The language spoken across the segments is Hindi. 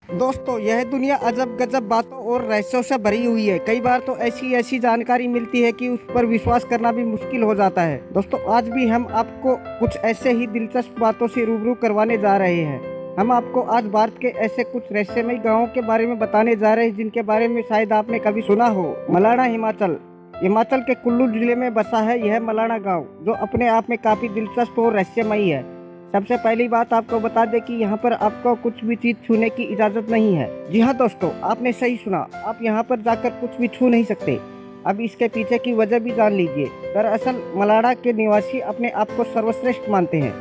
दोस्तों, यह दुनिया अजब गजब बातों और रहस्यों से भरी हुई है। कई बार तो ऐसी ऐसी जानकारी मिलती है कि उस पर विश्वास करना भी मुश्किल हो जाता है। दोस्तों, आज भी हम आपको कुछ ऐसे ही दिलचस्प बातों से रूबरू करवाने जा रहे हैं। हम आपको आज भारत के ऐसे कुछ रहस्यमय गांवों के बारे में बताने जा रहे हैं जिनके बारे में शायद आपने कभी सुना हो। मलाना, हिमाचल। हिमाचल के कुल्लू जिले में बसा है यह मलाना गाँव, जो अपने आप में काफी दिलचस्प और रहस्यमयी है। सबसे पहली बात आपको बता दें कि यहाँ पर आपको कुछ भी चीज छूने की इजाजत नहीं है। जी हाँ दोस्तों, आपने सही सुना, आप यहाँ पर जाकर कुछ भी छू नहीं सकते। अब इसके पीछे की वजह भी जान लीजिए। दरअसल मलाड़ा के निवासी अपने आप को सर्वश्रेष्ठ मानते हैं,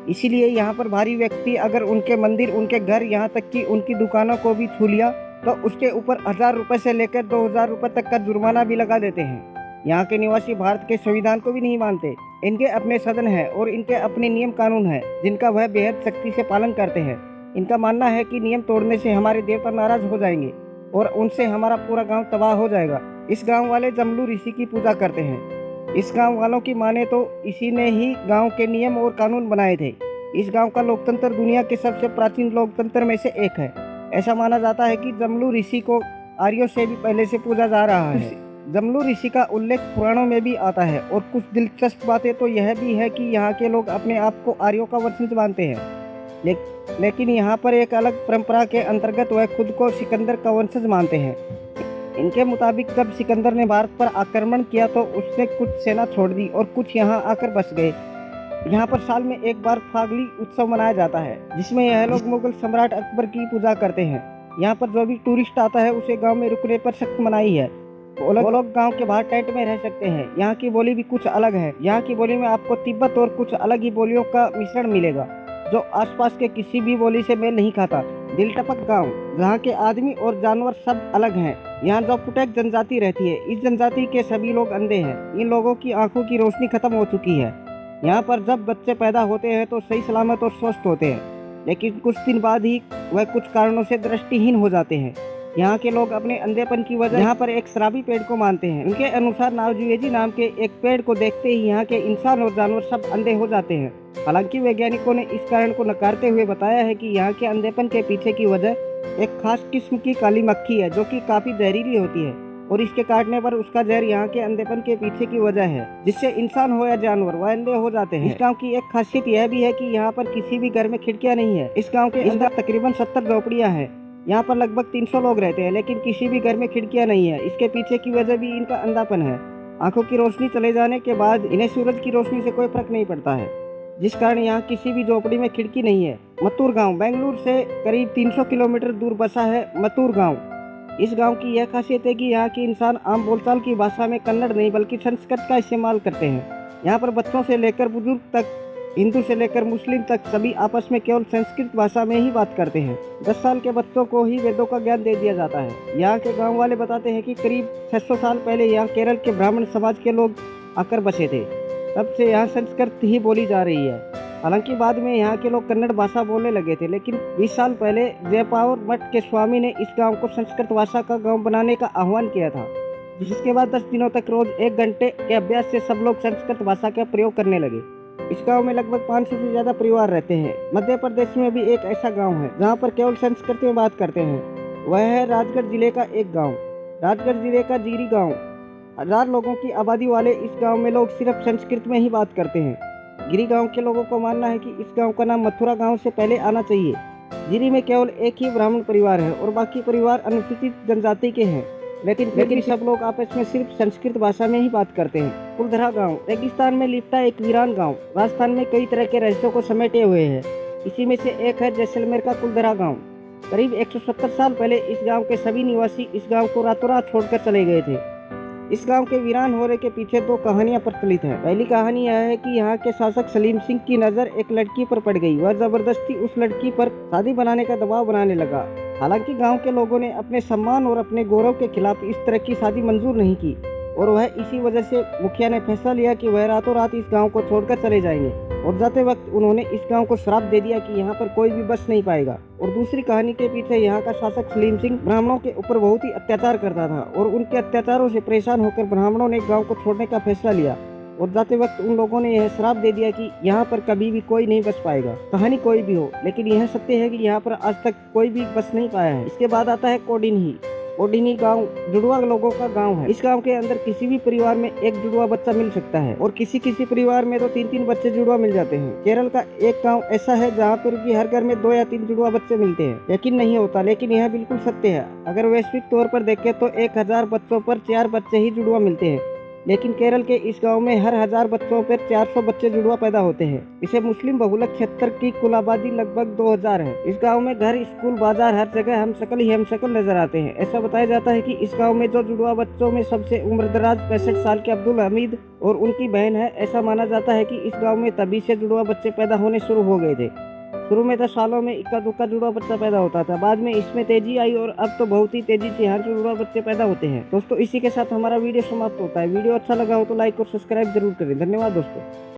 इसीलिए यहाँ पर भारी व्यक्ति अगर उनके मंदिर, उनके घर, यहाँ तक कि उनकी दुकानों को भी छू लिया तो उसके ऊपर 1000 रुपये से लेकर 2000 रुपये तक का जुर्माना भी लगा देते हैं। यहाँ के निवासी भारत के संविधान को भी नहीं मानते। इनके अपने सदन है और इनके अपने नियम कानून है जिनका वह बेहद सख्ती से पालन करते हैं। इनका मानना है कि नियम तोड़ने से हमारे देवता नाराज हो जाएंगे और उनसे हमारा पूरा गांव तबाह हो जाएगा। इस गांव वाले जमलू ऋषि की पूजा करते हैं। इस गांव वालों की माने तो इसी ने ही गांव के नियम और कानून बनाए थे। इस गांव का लोकतंत्र दुनिया के सबसे प्राचीन लोकतंत्र में से एक है। ऐसा माना जाता है कि जमलू ऋषि को आर्यों से भी पहले से पूजा जा रहा है। जमलू ऋषि का उल्लेख पुराणों में भी आता है और कुछ दिलचस्प बातें तो यह भी है कि यहाँ के लोग अपने आप को आर्यों का वंशज मानते हैं, लेकिन यहाँ पर एक अलग परंपरा के अंतर्गत वह खुद को सिकंदर का वंशज मानते हैं। इनके मुताबिक जब सिकंदर ने भारत पर आक्रमण किया तो उसने कुछ सेना छोड़ दी और कुछ यहाँ आकर बस गए। यहाँ पर साल में एक बार फागली उत्सव मनाया जाता है जिसमें यह लोग मुगल सम्राट अकबर की पूजा करते हैं। यहाँ पर जो भी टूरिस्ट आता है उसे गाँव में रुकने पर सख्त मनाही है। वो लोग गांव के बाहर टेंट में रह सकते हैं। यहाँ की बोली भी कुछ अलग है। यहाँ की बोली में आपको तिब्बत और कुछ अलग ही बोलियों का मिश्रण मिलेगा जो आसपास के किसी भी बोली से मेल नहीं खाता। दिलटपक गांव, जहाँ के आदमी और जानवर सब अलग हैं। यहाँ जो पुटेक जनजाति रहती है, इस जनजाति के सभी लोग अंधे हैं। इन लोगों की आंखों की रोशनी खत्म हो चुकी है। यहाँ पर जब बच्चे पैदा होते हैं तो सही सलामत और स्वस्थ होते हैं, लेकिन कुछ दिन बाद ही वह कुछ कारणों से दृष्टिहीन हो जाते हैं। यहाँ के लोग अपने अंधेपन की वजह यहाँ पर एक शराबी पेड़ को मानते हैं। उनके अनुसार नावजुएजी नाम के एक पेड़ को देखते ही यहाँ के इंसान और जानवर सब अंधे हो जाते हैं। हालांकि वैज्ञानिकों ने इस कारण को नकारते हुए बताया है कि यहाँ के अंधेपन के पीछे की वजह एक खास किस्म की काली मक्खी है जो कि काफी जहरीली होती है और इसके काटने पर उसका जहर यहाँ के अंधेपन के पीछे की वजह है, जिससे इंसान हो या जानवर वह अंधे हो जाते हैं। इस गाँव की एक खासियत यह भी है कि यहाँ पर किसी भी घर में खिड़कियाँ नहीं है। इस गाँव के अंदर तकरीबन 70 झोपड़ियाँ हैं। यहाँ पर लगभग 300 लोग रहते हैं, लेकिन किसी भी घर में खिड़कियाँ नहीं है। इसके पीछे की वजह भी इनका अंधापन है। आंखों की रोशनी चले जाने के बाद इन्हें सूरज की रोशनी से कोई फर्क नहीं पड़ता है, जिस कारण यहाँ किसी भी झोपड़ी में खिड़की नहीं है। मत्तूर गांव, बेंगलुरु से करीब 300 किलोमीटर दूर बसा है मत्तूर गांव। इस गांव की यह खासियत है कि यहाँ के इंसान आम बोलचाल की भाषा में कन्नड़ नहीं बल्कि संस्कृत का इस्तेमाल करते हैं। यहाँ पर बच्चों से लेकर बुजुर्ग तक, हिंदू से लेकर मुस्लिम तक सभी आपस में केवल संस्कृत भाषा में ही बात करते हैं। 10 साल के बच्चों को ही वेदों का ज्ञान दे दिया जाता है। यहाँ के गांव वाले बताते हैं कि करीब 600 साल पहले यहाँ केरल के ब्राह्मण समाज के लोग आकर बसे थे। तब से यहाँ संस्कृत ही बोली जा रही है। हालांकि बाद में यहाँ के लोग कन्नड़ भाषा बोलने लगे थे, लेकिन 20 साल पहले जयपावर मठ के स्वामी ने इस गाँव को संस्कृत भाषा का गाँव बनाने का आह्वान किया था, जिसके बाद 10 दिनों तक रोज 1 घंटे के अभ्यास से सब लोग संस्कृत भाषा का प्रयोग करने लगे। इस गांव में लगभग 500 से ज्यादा परिवार रहते हैं। मध्य प्रदेश में भी एक ऐसा गांव है जहां पर केवल संस्कृत में बात करते हैं। वह है राजगढ़ जिले का एक गांव, राजगढ़ जिले का जीरी गांव। 1000 लोगों की आबादी वाले इस गांव में लोग सिर्फ संस्कृत में ही बात करते हैं। गिरी गांव के लोगों को मानना है कि इस गांव का नाम मथुरा गांव से पहले आना चाहिए। जीरी में केवल एक ही ब्राह्मण परिवार है और बाकी परिवार अनुसूचित जनजाति के हैं, लेकिन सब लोग आपस में सिर्फ संस्कृत भाषा में ही बात करते हैं। कुलधरा गांव, रेगिस्तान में लिपटा एक वीरान गांव, राजस्थान में कई तरह के रहस्यों को समेटे हुए है। इसी में से एक है जैसलमेर का कुलधरा गांव। करीब 170 साल पहले इस गांव के सभी निवासी इस गांव को रातों रात छोड़कर चले गए थे। इस गांव के वीरान होने के पीछे 2 कहानियां प्रचलित हैं। पहली कहानी यह है कि यहाँ के शासक सलीम सिंह की नज़र एक लड़की पर पड़ गई। वह जबरदस्ती उस लड़की पर शादी बनाने का दबाव बनाने लगा। हालांकि गांव के लोगों ने अपने सम्मान और अपने गौरव के खिलाफ इस तरह की शादी मंजूर नहीं की और वह इसी वजह से मुखिया ने फैसला लिया कि वह रातों रात इस गांव को छोड़कर चले जाएंगे और जाते वक्त उन्होंने इस गांव को श्राप दे दिया कि यहाँ पर कोई भी बस नहीं पाएगा। और दूसरी कहानी के पीछे यहाँ का शासक सलीम सिंह ब्राह्मणों के ऊपर बहुत ही अत्याचार करता था और उनके अत्याचारों से परेशान होकर ब्राह्मणों ने गाँव को छोड़ने का फैसला लिया। और जाते वक्त उन लोगों ने यह श्राप दे दिया कि यहाँ पर कभी भी कोई नहीं बच पाएगा, कहानी कोई भी हो। लेकिन यह सत्य है कि यहाँ पर आज तक कोई भी बच नहीं पाया है। इसके बाद आता है कोडिन्ही। कोडिन्ही गांव जुड़वा लोगों का गांव है। इस गांव के अंदर किसी भी परिवार में एक जुड़वा बच्चा मिल सकता है और किसी किसी परिवार में तो 3-3 बच्चे जुड़वा मिल जाते हैं। केरल का एक गांव ऐसा है जहां पर भी हर घर में 2 या 3 जुड़वा बच्चे मिलते हैं। यकीन नहीं होता, लेकिन यह बिल्कुल सत्य है। अगर वैश्विक तौर पर देखें तो 1000 बच्चों पर 4 बच्चे ही जुड़वा मिलते हैं, लेकिन केरल के इस गांव में हर 1000 बच्चों पर 400 बच्चे जुड़वा पैदा होते हैं। इसे मुस्लिम बहुलक क्षेत्र की कुल आबादी लगभग 2000 है। इस गांव में घर, स्कूल, बाजार, हर जगह हम शक्ल ही हम शक्ल नजर आते हैं। ऐसा बताया जाता है कि इस गांव में जो जुड़वा बच्चों में सबसे उम्रदराज 65 साल के अब्दुल हमीद और उनकी बहन है। ऐसा माना जाता है कि इस गाँव में तभी से जुड़वा बच्चे पैदा होने शुरू हो गए थे। शुरू में तो सालों में इक्का दुक्का जुड़वा बच्चा पैदा होता था, बाद में इसमें तेजी आई और अब तो बहुत ही तेजी से यहाँ जुड़वा बच्चे पैदा होते हैं। दोस्तों, इसी के साथ हमारा वीडियो समाप्त होता है। वीडियो अच्छा लगा हो तो लाइक और सब्सक्राइब जरूर करें। धन्यवाद दोस्तों।